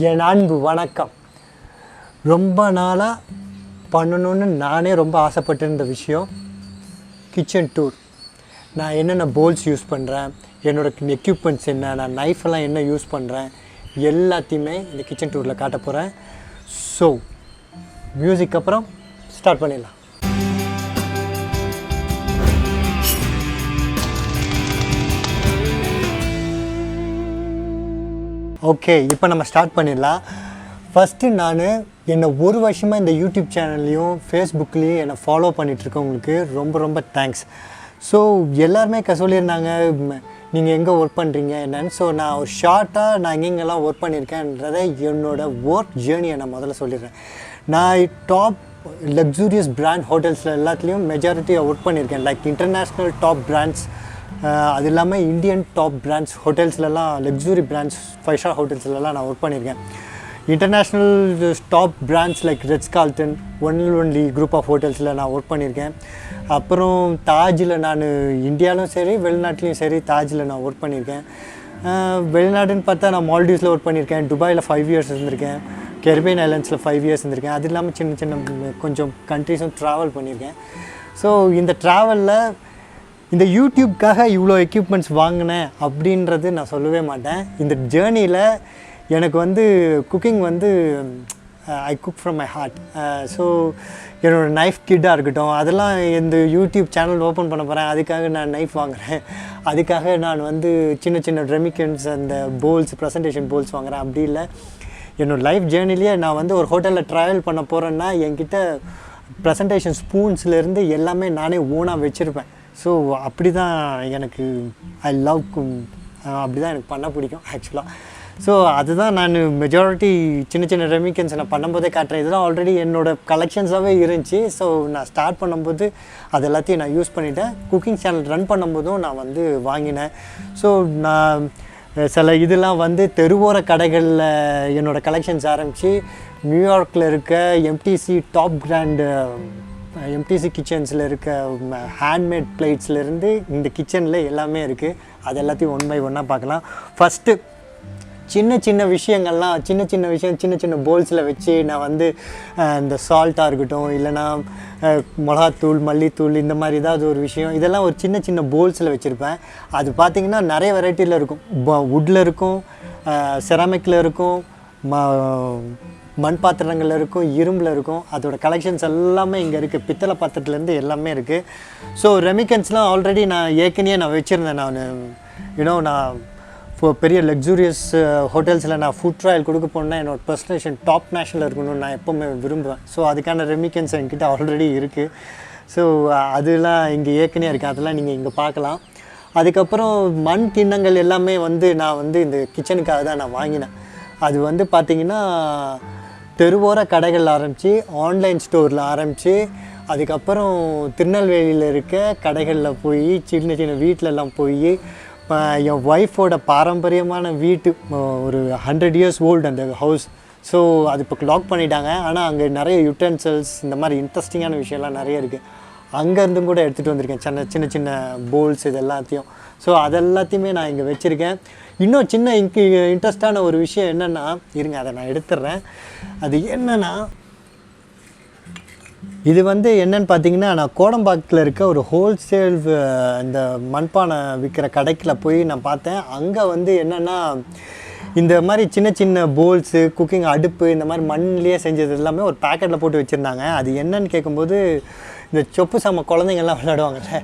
என் அன்பு வணக்கம். ரொம்ப நாளாக பண்ணணுன்னு நானே ரொம்ப ஆசைப்பட்டிருந்த விஷயம் கிச்சன் டூர். நான் என்னென்ன போல்ஸ் யூஸ் பண்ணுறேன், என்னோடய எக்யூப்மெண்ட்ஸ் என்ன, நான் நைஃபெல்லாம் என்ன யூஸ் பண்ணுறேன், எல்லாத்தையுமே இந்த கிச்சன் டூரில் காட்ட போகிறேன். ஸோ மியூசிக் அப்புறம் ஸ்டார்ட் பண்ணிடலாம். ஓகே, இப்போ நம்ம ஸ்டார்ட் பண்ணிடலாம். ஃபஸ்ட்டு நான் என்னை ஒரு வருஷமாக இந்த யூடியூப் சேனல்லையும் ஃபேஸ்புக்லேயும் என்னை ஃபாலோ பண்ணிகிட்ருக்கவங்களுக்கு ரொம்ப ரொம்ப தேங்க்ஸ். ஸோ எல்லாருமே சொல்லியிருந்தாங்க நீங்கள் எங்கே ஒர்க் பண்ணுறீங்க என்னன்னு. ஸோ நான் ஒரு ஷார்ட்டாக நான் எங்கெங்கெல்லாம் ஒர்க் பண்ணியிருக்கேன்றதை என்னோடய ஒர்க் ஜேர்னியை நான் முதல்ல சொல்லிடுறேன். நான் டாப் லக்ஸூரியஸ் பிராண்ட் ஹோட்டல்ஸில் எல்லாத்துலேயும் மெஜாரிட்டியாக ஒர்க் பண்ணியிருக்கேன். லைக் இன்டர்நேஷ்னல் டாப் பிராண்ட்ஸ், அது இல்லாமல் இந்தியன் டாப் பிராண்ட்ஸ் ஹோட்டல்ஸ்லலாம், லக்ஸுரி பிராண்ட்ஸ் 5 ஸ்டார் ஹோட்டல்ஸ்லலாம் நான் ஒர்க் பண்ணியிருக்கேன். International top brands like Ritz Carlton, only group of ஹோட்டல்ஸில் நான் ஒர்க் பண்ணியிருக்கேன். அப்புறம் தாஜில் நான் இந்தியாவிலும் சரி வெளிநாட்டிலையும் சரி தாஜில் நான் ஒர்க் பண்ணியிருக்கேன். வெளிநாடுன்னு பார்த்தா நான் மால்டீவ்ஸில் ஒர்க் பண்ணியிருக்கேன், துபாயில் 5 இயர்ஸ் இருந்திருக்கேன், கெரிபியன் ஐலண்ட்ஸில் 5 இயர்ஸ் இருந்திருக்கேன். அது இல்லாமல் சின்ன சின்ன கொஞ்சம் கண்ட்ரீஸும் ட்ராவல் பண்ணியிருக்கேன். ஸோ இந்த ட்ராவலில் இந்த யூடியூப்காக இவ்வளோ எக்யூப்மெண்ட்ஸ் வாங்கினேன் அப்படின்றது நான் சொல்லவே மாட்டேன். இந்த ஜேர்னியில் எனக்கு cooking I cook from my heart. So என்னோடய நைஃப் கிட்டாக இருக்கட்டும், அதெல்லாம் இந்த யூடியூப் சேனல் ஓப்பன் பண்ண போகிறேன், அதுக்காக நான் நைஃப் வாங்குகிறேன். அதுக்காக நான் சின்ன சின்ன ரெமிக்கன்ஸ், அந்த போல்ஸ், ப்ரெசன்டேஷன் போல்ஸ் வாங்குகிறேன். அப்படி இல்லை, என்னோடய லைஃப் ஜேர்னிலேயே நான் ஒரு ஹோட்டலில் ட்ராவல் பண்ண போகிறேன்னா என்கிட்ட ப்ரெசன்டேஷன் ஸ்பூன்ஸ்லேருந்து எல்லாமே நானே ஓனாக வச்சுருப்பேன். ஸோ அப்படி தான் எனக்கு அப்படி தான் எனக்கு பண்ண பிடிக்கும் ஆக்சுவலாக. ஸோ அதுதான் நான் மெஜாரிட்டி சின்ன சின்ன ரெமிக்கன்ஸ் நான் பண்ணும்போதே காட்டுறேன். இதெல்லாம் ஆல்ரெடி என்னோடய கலெக்ஷன்ஸாகவே இருந்துச்சு. ஸோ நான் ஸ்டார்ட் பண்ணும்போது அது எல்லாத்தையும் நான் யூஸ் பண்ணிவிட்டேன். குக்கிங் சேனல் ரன் பண்ணும்போதும் நான் வாங்கினேன். ஸோ நான் சில இதெல்லாம் தெருவோர கடைகளில் என்னோடய கலெக்ஷன்ஸ் ஆரம்பித்து நியூயார்க்கில் இருக்க எம்டிசி டாப் பிராண்டு எம்டிசி கிச்சன்ஸில் இருக்க ஹேண்ட்மேட் பிளேட்ஸ்லேருந்து இந்த கிச்சனில் எல்லாமே இருக்குது. அது எல்லாத்தையும் ஒன் பை ஒன்னாக பார்க்கலாம். ஃபஸ்ட்டு சின்ன சின்ன விஷயங்கள்லாம் சின்ன சின்ன போல்ஸில் வச்சு நான் இந்த சால்ட்டாக இருக்கட்டும், இல்லைனா மிளகாத்தூள், மல்லித்தூள், இந்த மாதிரி ஏதாவது ஒரு விஷயம், இதெல்லாம் ஒரு சின்ன சின்ன போல்ஸில் வச்சுருப்பேன். அது பார்த்திங்கன்னா நிறைய வெரைட்டியில் இருக்கும். வுட்டில் இருக்கும், செராமிக்கில் இருக்கும், மண் பாத்திரங்கள் இருக்கும், இரும்பில் இருக்கும். அதோட கலெக்ஷன்ஸ் எல்லாமே இங்கே இருக்குது. பித்தளை பாத்திரத்துலேருந்து எல்லாமே இருக்குது. ஸோ ரெமிக்கன்ஸ்லாம் ஆல்ரெடி நான் ஏற்கனவே வச்சுருந்தேன். நான் இப்போ பெரிய லக்ஸூரியஸ் ஹோட்டல்ஸில் நான் ஃபுட் ட்ரையல் கொடுக்க போனால் என்னோடய ப்ரெசன்டேஷன் டாப் நேஷனில் இருக்கணும்னு நான் எப்போவுமே விரும்புவேன். ஸோ அதுக்கான ரெமிக்கன்ஸ் என்கிட்ட ஆல்ரெடி இருக்குது. ஸோ அதெல்லாம் இங்கே ஏற்கனவே இருக்குது, அதெல்லாம் நீங்கள் இங்கே பார்க்கலாம். அதுக்கப்புறம் மண் கிண்ணங்கள் எல்லாமே நான் இந்த கிச்சனுக்காக தான் நான் வாங்கினேன். அது பார்த்திங்கன்னா தெருவோர கடைகள் ஆரம்பித்து, ஆன்லைன் ஸ்டோரில் ஆரம்பித்து, அதுக்கப்புறம் திருநெல்வேலியில் இருக்க கடைகளில் போய், சின்ன சின்ன வீட்டிலலாம் போய், என் ஒய்ஃபோட பாரம்பரியமான வீட்டு ஒரு 100 இயர்ஸ் ஓல்டு அந்த ஹவுஸ். ஸோ அது இப்போ லாக் பண்ணிட்டாங்க. ஆனால் அங்கே நிறைய யூட்டென்சில்ஸ், இந்த மாதிரி இன்ட்ரெஸ்டிங்கான விஷயம்லாம் நிறைய இருக்குது. அங்கேருந்தும் கூட எடுத்துகிட்டு வந்திருக்கேன் சின்ன சின்ன போல்ஸ், இது எல்லாத்தையும். ஸோ அதெல்லாத்தையுமே நான் இங்கே வச்சுருக்கேன். இன்னும் சின்ன இன்ட்ரெஸ்டான ஒரு விஷயம் என்னென்னா, இருங்க அதை நான் எடுத்துடுறேன். அது என்னென்னா, இது என்னென்னு பார்த்தீங்கன்னா, நான் கோடம்பாக்கில் இருக்க ஒரு ஹோல்சேல் இந்த மண்பானை விற்கிற கடைக்கில் போய் நான் பார்த்தேன். அங்கே என்னென்னா, இந்த மாதிரி சின்ன சின்ன போல்ஸு, குக்கிங் அடுப்பு, இந்த மாதிரி மண்ணிலே செஞ்சது எல்லாமே ஒரு பேக்கெட்டில் போட்டு வச்சுருந்தாங்க. அது என்னன்னு கேட்கும்போது, இந்த சொப்பு சாம குழந்தைங்கள்லாம் விளையாடுவாங்கல்ல,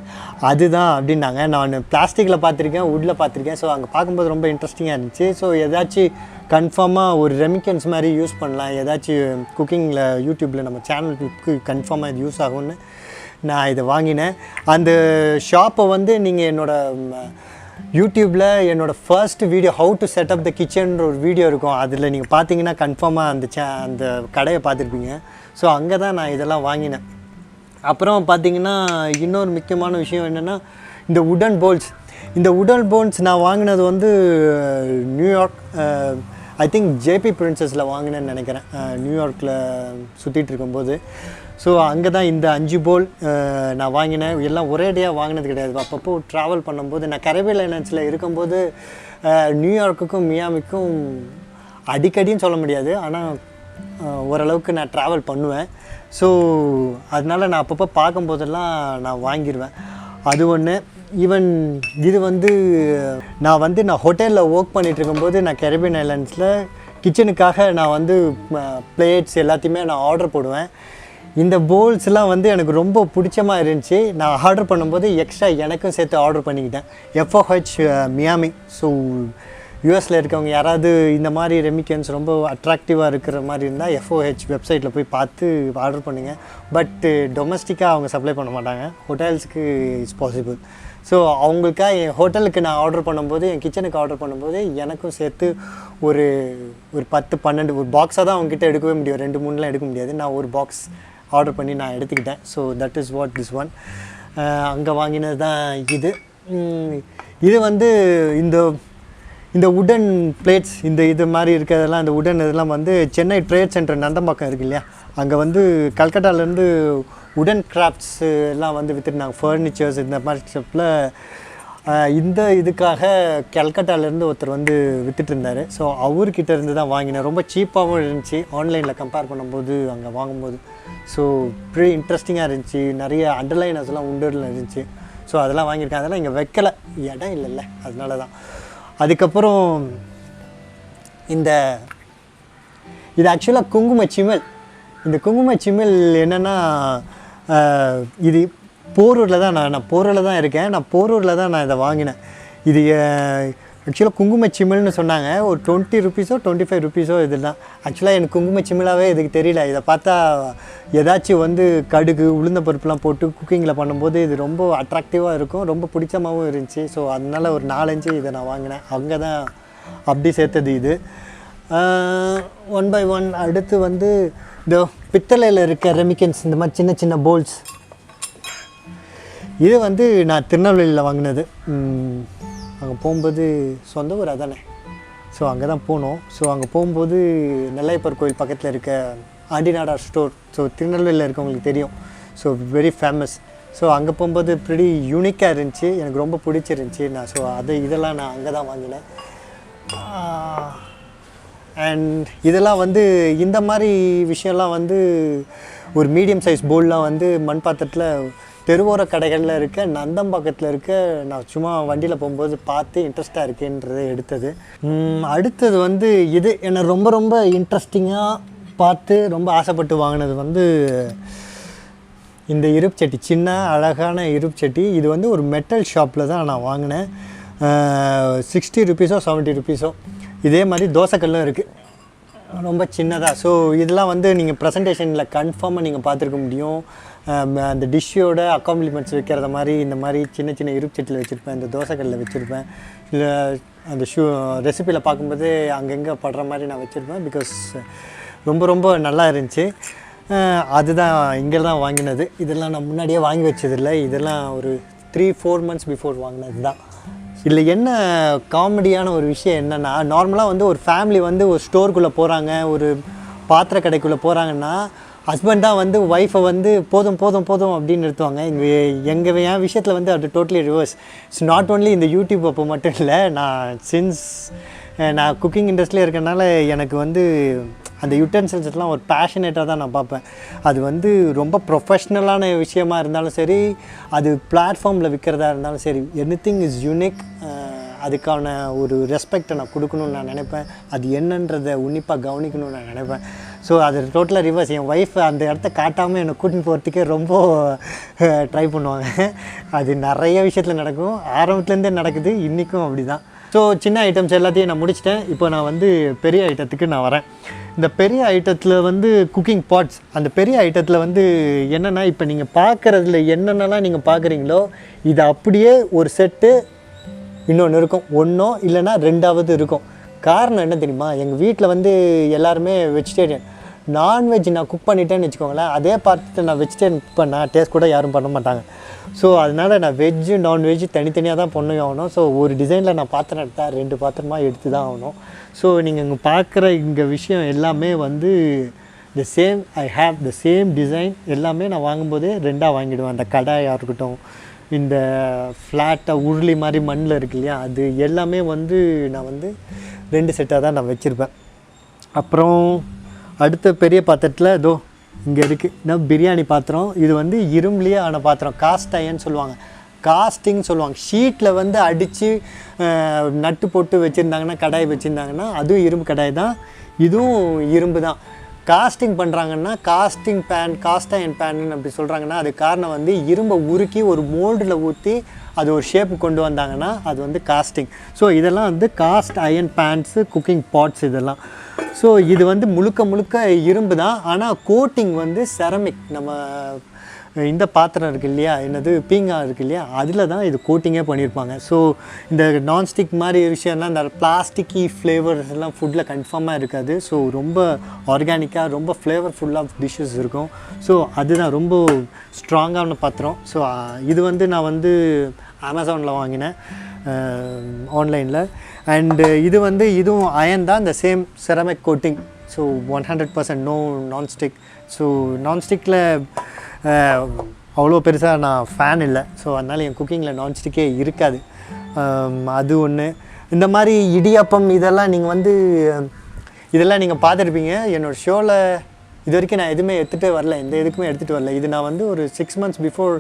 அதுதான் அப்படின்னாங்க. நான் பிளாஸ்டிக்கில் பார்த்துருக்கேன், வுட்டில் பார்த்துருக்கேன். ஸோ அங்கே பார்க்கும்போது ரொம்ப இன்ட்ரெஸ்டிங்காக இருந்துச்சு. ஸோ ஏதாச்சும் கன்ஃபார்மாக ஒரு ரெமிக்கன்ஸ் மாதிரி யூஸ் பண்ணலாம், ஏதாச்சும் குக்கிங்கில் யூடியூப்பில் நம்ம சேனலுக்கு கன்ஃபார்மாக இது யூஸ் ஆகும்னு நான் இதை வாங்கினேன். அந்த ஷாப்பை நீங்கள் என்னோடய யூடியூப்பில் என்னோடய first video how to set up the கிச்சன்ற ஒரு வீடியோ இருக்கும். அதில் நீங்கள் பார்த்தீங்கன்னா கன்ஃபார்மாக அந்த கடையை பார்த்துருப்பீங்க. ஸோ அங்கே தான் நான் இதெல்லாம் வாங்கினேன். அப்புறம் பார்த்திங்கன்னா இன்னொரு முக்கியமான விஷயம் என்னென்னா, இந்த உடன் போல்ஸ் நான் வாங்கினது நியூயார்க், ஐ திங்க் ஜேபி பிரின்சஸில் வாங்கினேன்னு நினைக்கிறேன், நியூயார்க்கில் சுற்றிட்டு இருக்கும்போது. ஸோ அங்கே தான் இந்த 5 போல் நான் வாங்கினேன். எல்லாம் ஒரேடியாக வாங்கினது கிடையாது. அப்பப்போ ட்ராவல் பண்ணும்போது, நான் கரீபியன் ஐலண்ட்ஸில் இருக்கும்போது நியூயார்க்குக்கும் மியாமிக்கும் அடிக்கடின்னு சொல்ல முடியாது, ஆனால் ஓரளவுக்கு நான் ட்ராவல் பண்ணுவேன். ஸோ அதனால் நான் அப்பப்போ பார்க்கும்போதெல்லாம் நான் வாங்கிடுவேன். அது ஒன்று. ஈவன் இது வந்து நான் ஹோட்டலில் ஒர்க் பண்ணிகிட்டு இருக்கும்போது நான் கரீபியன் ஐலாண்ட்ஸில் கிச்சனுக்காக நான் வந்து பிளேட்ஸ் எல்லாத்தையுமே நான் ஆர்டர் போடுவேன். இந்த போல்ஸ்லாம் வந்து எனக்கு ரொம்ப பிடிச்சமாக இருந்துச்சு. நான் ஆர்டர் பண்ணும்போது எக்ஸ்ட்ரா எனக்கும் சேர்த்து ஆர்டர் பண்ணிக்கிட்டேன். FOH Miami. ஸோ யூஎஸில் இருக்கவங்க யாராவது இந்த மாதிரி ரெமிக்கன்ஸ் ரொம்ப அட்ராக்டிவாக இருக்கிற மாதிரி இருந்தால் FOH வெப்சைட்டில் போய் பார்த்து ஆர்டர் பண்ணுங்கள். பட்டு டொமஸ்டிக்காக அவங்க சப்ளை பண்ண மாட்டாங்க, ஹோட்டல்ஸுக்கு இட்ஸ் பாசிபிள். ஸோ அவங்களுக்காக என் ஹோட்டலுக்கு நான் ஆர்டர் பண்ணும்போது, என் கிச்சனுக்கு ஆர்டர் பண்ணும்போது எனக்கும் சேர்த்து ஒரு 10-12 ஒரு பாக்ஸாக தான் அவங்ககிட்ட எடுக்கவே முடியும், 2-3லாம் எடுக்க முடியாது. நான் ஒரு பாக்ஸ் ஆர்டர் பண்ணி நான் எடுத்துக்கிட்டேன். So that is what this one. அங்கே வாங்கினது தான் இது வந்து இந்த உடன் பிளேட்ஸ், இது மாதிரி இருக்கிறதெல்லாம், இந்த உடன் இதெல்லாம் வந்து சென்னை ட்ரேட் சென்டர் நந்தம்பாக்கம் இருக்குது இல்லையா, அங்கே வந்து கல்கட்டாலேருந்து உடன் கிராஃப்ட்ஸ் எல்லாம் வந்து விற்றுருந்தாங்க, ஃபர்னிச்சர்ஸ் இந்த மாதிரி ஷாப்பில். இதுக்காக கல்கட்டாலேருந்து ஒருத்தர் வந்து விற்றுட்டு இருந்தார். ஸோ அவர்கிட்ட இருந்து தான் வாங்கினேன். ரொம்ப சீப்பாகவும் இருந்துச்சு ஆன்லைனில் கம்பேர் பண்ணும்போது அங்கே வாங்கும்போது. ஸோ ப்ரீ இன்ட்ரெஸ்டிங்காக இருந்துச்சு. நிறைய அண்டர்லைனர்ஸ்லாம் உண்டில் இருந்துச்சு. ஸோ அதெல்லாம் வாங்கியிருக்கேன். அதெல்லாம் இங்கே வைக்கலை, இடம் இல்லைல்ல, அதனால தான். அதுக்கப்புறம் இது ஆக்சுவலாக குங்குமச்சிமல். இந்த குங்குமச்சிமல் என்னென்னா, இது போரூரில் தான் நான் போரூரில் தான் இருக்கேன். நான் போரூரில் தான் நான் இதை வாங்கினேன். இது ஆக்சுவலாக குங்குமச்சிமல்னு சொன்னாங்க. ஒரு 20 ருபீஸோ 25 ருபீஸோ இதெல்லாம். ஆக்சுவலாக எனக்கு குங்குமச்சிமலாகவே இதுக்கு தெரியல. இதை பார்த்தா ஏதாச்சும் வந்து கடுகு உளுந்த பருப்புலாம் போட்டு குக்கிங்கில் பண்ணும்போது இது ரொம்ப அட்ராக்டிவாக இருக்கும், ரொம்ப பிடிச்சமாகவும் இருந்துச்சு. ஸோ அதனால் ஒரு 4-5 இதை நான் வாங்கினேன். அங்கே தான் அப்படி சேர்த்தது இது. 1 by 1. அடுத்து வந்து இந்த பித்தளையில் இருக்க ரெமிக்கன்ஸ், இந்த மாதிரி சின்ன சின்ன போல்ஸ். இது வந்து நான் திருநெல்வேலியில் வாங்கினது. அங்கே போகும்போது சொந்த ஊர் அதானே, ஸோ அங்கே தான் போனோம். ஸோ அங்கே போகும்போது நெல்லையப்பர் கோயில் பக்கத்தில் இருக்க ஆண்டிநாடார் ஸ்டோர், ஸோ திருநெல்வேலியில் இருக்கவங்களுக்கு தெரியும், ஸோ வெரி ஃபேமஸ். ஸோ அங்கே போகும்போது ப்ரிட்டி யூனிக்காக இருந்துச்சு, எனக்கு ரொம்ப பிடிச்சிருந்துச்சி. ஸோ இதெல்லாம் நான் அங்கே தான் வாங்கினேன். அண்ட் இதெல்லாம் வந்து இந்த மாதிரி விஷயம்லாம் வந்து ஒரு மீடியம் சைஸ் போல்லாம் வந்து மண் பாத்திரத்தில் தெருவோர கடைகளில் இருக்க நந்தம்பாக்கத்தில் இருக்க நான் சும்மா வண்டியில் போகும்போது பார்த்து இன்ட்ரெஸ்டாக இருக்குன்றதை எடுத்தது. அடுத்தது வந்து இது என்னை ரொம்ப ரொம்ப இன்ட்ரெஸ்டிங்காக பார்த்து ரொம்ப ஆசைப்பட்டு வாங்கினது வந்து இந்த இருப்பு சட்டி, சின்ன அழகான இருப்பு சட்டி. இது வந்து ஒரு மெட்டல் ஷாப்பில் தான் நான் வாங்கினேன். 60 ருபீஸோ 70 ருபீஸோ. இதே மாதிரி தோசைக்கல்லும் இருக்குது, ரொம்ப சின்னதாக. ஸோ இதெல்லாம் வந்து நீங்கள் ப்ரெசன்டேஷனில் கன்ஃபார்மாக நீங்கள் பார்த்துருக்க முடியும். அந்த டிஷ்ஷோட அக்காம்ப்ளிமெண்ட்ஸ் வைக்கிறத மாதிரி இந்த மாதிரி சின்ன சின்ன இருப்பு சட்டியில் வச்சுருப்பேன், இந்த தோசைக்கல்லில் வச்சுருப்பேன். இல்லை அந்த ரெசிப்பியில் பார்க்கும்போது அங்கங்கே படுற மாதிரி நான் வச்சுருப்பேன். பிகாஸ் ரொம்ப ரொம்ப நல்லா இருந்துச்சு. அதுதான் இங்கே தான் வாங்கினது. இதெல்லாம் நான் முன்னாடியே வாங்கி வச்சதில்லை, இதெல்லாம் ஒரு 3-4 மந்த்ஸ் பிஃபோர் வாங்கினது தான். இதில் என்ன காமெடியான ஒரு விஷயம் என்னென்னா, நார்மலாக வந்து ஒரு ஃபேமிலி வந்து ஒரு ஸ்டோருக்குள்ளே போகிறாங்க, ஒரு பாத்திர கடைக்குள்ளே போகிறாங்கன்னா ஹஸ்பண்ட் தான் வந்து ஒய்ஃபை வந்து போதும் போதும் போதும் அப்படின்னு நிறுத்துவாங்க. என் விஷயத்தில் வந்து அது totally reverse. It's not only இந்த யூடியூப் அப்போ மட்டும் இல்லை, நான் குக்கிங் இண்டஸ்ட்ரியில் இருக்கனால எனக்கு வந்து அந்த யூட்டென்சில்ஸ்லாம் ஒரு பேஷனேட்டாக தான் நான் பார்ப்பேன். அது வந்து ரொம்ப ப்ரொஃபஷ்னலான விஷயமா இருந்தாலும் சரி, அது பிளாட்ஃபார்மில் விற்கிறதா இருந்தாலும் சரி, எனிதிங் இஸ் யூனிக். அதுக்கான ஒரு ரெஸ்பெக்டை நான் கொடுக்கணுன்னு நான் நினைப்பேன். அது என்னன்றதை உன்னிப்பாக கவனிக்கணும்னு நான் நினைப்பேன். ஸோ அது டோட்டலாக ரிவர்ஸ். என் ஒய்ஃப் அந்த இடத்த காட்டாமல் என்னை கூட்டின்னு போகிறதுக்கே ரொம்ப ட்ரை பண்ணுவாங்க. அது நிறைய விஷயத்தில் நடக்கும், ஆரம்பத்துலேருந்தே நடக்குது, இன்றைக்கும் அப்படி தான். ஸோ சின்ன ஐட்டம்ஸ் எல்லாத்தையும் நான் முடிச்சிட்டேன். இப்போ நான் வந்து பெரிய ஐட்டத்துக்கு நான் வரேன். இந்த பெரிய ஐட்டத்தில் வந்து குக்கிங் பாட்ஸ். அந்த பெரிய ஐட்டத்தில் வந்து என்னென்னா, இப்போ நீங்கள் பார்க்குறதுல என்னென்னலாம் நீங்கள் பார்க்குறீங்களோ இது அப்படியே ஒரு செட்டு இன்னொன்று இருக்கும், ஒன்றோ இல்லைன்னா 2வது இருக்கும். காரணம் என்ன தெரியுமா, எங்கள் வீட்டில் வந்து எல்லாருமே வெஜிடேரியன். நான்வெஜ் நான் குக் பண்ணிட்டேன்னு வச்சுக்கோங்களேன், அதே பார்த்துட்டு நான் வெஜிடேரியன் குக் பண்ணால் டேஸ்ட் கூட யாரும் பண்ண மாட்டாங்க. ஸோ அதனால் நான் வெஜ்ஜு நான்வெஜ்ஜு தனித்தனியாக தான் பண்ணி ஆகணும். ஸோ ஒரு டிசைனில் நான் பாத்திரம் எடுத்தால் 2 பாத்திரமாக எடுத்து தான் ஆகணும். ஸோ நீங்கள் இங்கே பார்க்குற இங்கே விஷயம் எல்லாமே வந்து I have the same design. எல்லாமே நான் வாங்கும்போதே 2ஆக வாங்கிடுவேன். அந்த கடாயாக இருக்கட்டும், இந்த ஃப்ளாட்டாக உருளி மாதிரி மண்ணில் இருக்கு இல்லையா, அது எல்லாமே வந்து நான் வந்து 2 செட்டாக தான் நான் வச்சுருப்பேன். அப்புறம் அடுத்த பெரிய பாத்திரத்தில் இதோ இங்கே இருக்குது இன்னும் பிரியாணி பாத்திரம். இது வந்து இரும்புலேயே ஆன பாத்திரம், காஸ்ட் அயன் சொல்லுவாங்க, காஸ்டிங் சொல்லுவாங்க. ஷீட்டில் வந்து அடித்து நட்டு போட்டு வச்சுருந்தாங்கன்னா, கடாய் வச்சுருந்தாங்கன்னா அதுவும் இரும்பு கடாய் தான், இதுவும் இரும்பு தான். காஸ்டிங் பண்ணுறாங்கன்னா காஸ்டிங் பேன், காஸ்ட் அயன் பேன்னு அப்படி சொல்கிறாங்கன்னா அது காரணம் வந்து இரும்பை உருக்கி ஒரு மோல்டில் ஊற்றி அது ஒரு ஷேப்பு கொண்டு வந்தாங்கன்னா அது வந்து காஸ்டிங். ஸோ இதெல்லாம் வந்து cast iron pans, cooking pots இதெல்லாம். ஸோ இது வந்து முழுக்க முழுக்க இரும்பு தான், ஆனால் கோட்டிங் வந்து செரமிக். நம்ம இந்த பாத்திரம் இருக்குது இல்லையா, என்னது பீங்கா இருக்குது இல்லையா, அதில் தான் இது கோட்டிங்கே பண்ணியிருப்பாங்க. ஸோ இந்த நான்ஸ்டிக் மாதிரி விஷயம்லாம், இந்த பிளாஸ்டிக்கி ஃப்ளேவர்ஸ் எல்லாம் ஃபுட்டில் கன்ஃபார்மாக இருக்காது. ஸோ ரொம்ப ஆர்கானிக்காக, ரொம்ப ஃப்ளேவர்ஃபுல்லாக டிஷ்ஷஸ் இருக்கும். ஸோ அதுதான் ரொம்ப ஸ்ட்ராங்கான பாத்திரம். ஸோ இது வந்து நான் வந்து அமேசானில் வாங்கினேன் ஆன்லைனில். அண்டு இது வந்து இதுவும் அயன் தான், இந்த same ceramic coating. So 100% no nonstick. So நான்ஸ்டிக்கில் அவ்வளோ பெருசாக நான் ஃபேன் இல்லை. ஸோ அதனால் என் குக்கிங்கில் நான்ஸ்டிக்கே இருக்காது. அது ஒன்று. இந்த மாதிரி இடியாப்பம் இதெல்லாம் நீங்கள் வந்து இதெல்லாம் நீங்கள் பார்த்துருப்பீங்க என்னோடய ஷோவில். இது வரைக்கும் நான் எதுவுமே எடுத்துகிட்டே வரல, எந்த எதுக்குமே எடுத்துகிட்டு வரல. இது நான் வந்து ஒரு 6 months பிஃபோர்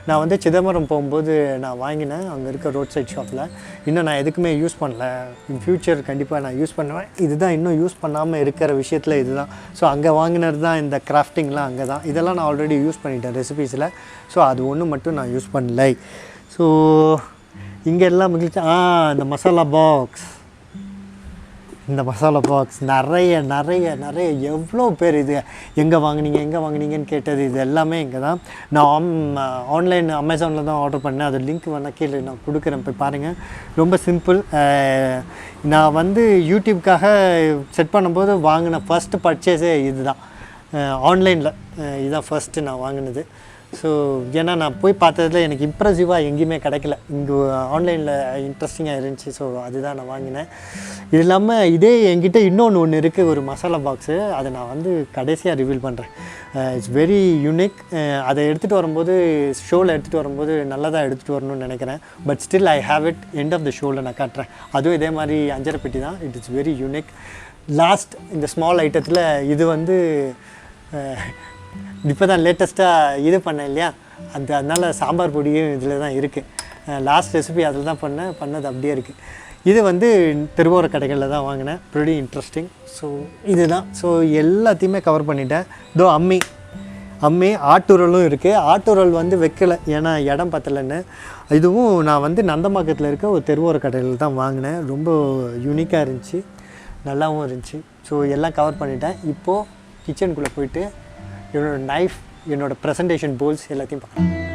நான் வந்து சிதம்பரம் போகும்போது நான் வாங்கினேன், அங்கே இருக்க ரோட் சைட் ஷாப்பில். இன்னும் நான் எதுக்குமே யூஸ் பண்ணல. இன் ஃப்யூச்சர் கண்டிப்பாக நான் யூஸ் பண்ணுவேன். இதுதான் இன்னும் யூஸ் பண்ணாமல் இருக்கிற விஷயத்தில் இதுதான். ஸோ அங்கே வாங்கினது தான் இந்த கிராஃப்டிங்லாம் அங்கே தான். இதெல்லாம் நான் ஆல்ரெடி யூஸ் பண்ணிட்டேன் ரெசிபீஸில். ஸோ அது ஒன்று மட்டும் நான் யூஸ் பண்ணலை. ஸோ இங்கே எல்லாம் மகிழ்ச்சி. இந்த மசாலா பாக்ஸ், இந்த மசாலா பாக்ஸ் நிறைய நிறைய நிறைய எவ்வளோ பேர் இது எங்கே வாங்கினீங்கன்னு கேட்டது இது எல்லாமே இங்கே தான். நான் ஆன்லைன் அமேசானில் தான் ஆர்டர் பண்ணேன். அது லிங்க் வேணால் கீழே நான் கொடுக்குறேன், போய் பாருங்கள். ரொம்ப சிம்பிள். நான் வந்து யூடியூப்காக செட் பண்ணும்போது வாங்கின ஃபஸ்ட்டு பர்ச்சேஸே இது தான். ஆன்லைனில் இதுதான் ஃபஸ்ட்டு நான் வாங்கினது. ஸோ ஏன்னா நான் போய் பார்த்ததில் எனக்கு இம்ப்ரெசிவாக எங்கேயுமே கிடைக்கல, இங்கே ஆன்லைனில் இன்ட்ரெஸ்டிங்காக இருந்துச்சு. ஸோ அதுதான் நான் வாங்கினேன். இது இல்லாமல் இதே என்கிட்ட இன்னொன்று இருக்குது, ஒரு மசாலா பாக்ஸு. அதை நான் வந்து கடைசியாக ரிவீல் பண்ணுறேன். It's very unique. அதை எடுத்துகிட்டு வரும்போது, ஷோவில் எடுத்துகிட்டு வரும்போது நல்லதாக எடுத்துகிட்டு வரணும்னு நினைக்கிறேன். But still I have it. End of the ஷோவில் நான் காட்டுறேன். அதுவும் இதே மாதிரி அஞ்சரை பெட்டி தான். It is very unique. Last இந்த ஸ்மால் ஐட்டத்தில் இது வந்து இப்போ தான் லேட்டஸ்ட்டாக இது பண்ணேன் இல்லையா, அதனால் சாம்பார் பொடியும் இதில் தான் இருக்குது. லாஸ்ட் ரெசிபி அதில் தான் பண்ணது அப்படியே இருக்குது. இது வந்து திருவோர கடைகளில் தான் வாங்கினேன். Pretty interesting. ஸோ இதுதான். ஸோ எல்லாத்தையுமே கவர் பண்ணிட்டேன். இதோ அம்மி ஆட்டுரலும் இருக்குது. ஆட்டுரல் வந்து வைக்கலை, ஏன்னா இடம் பத்தலைன்னு. இதுவும் நான் வந்து நந்தம்பாக்கத்தில் இருக்க ஒரு தெருவோர கடையில் தான் வாங்கினேன். ரொம்ப யூனிக்காக இருந்துச்சு, நல்லாவும் இருந்துச்சு. ஸோ எல்லாம் கவர் பண்ணிட்டேன். இப்போது கிச்சனுக்குள்ளே போயிட்டு என்னோடய நைஃப், என்னோடய ப்ரெசன்டேஷன் போல்ஸ் எல்லாத்தையும் பார்க்கலாம்.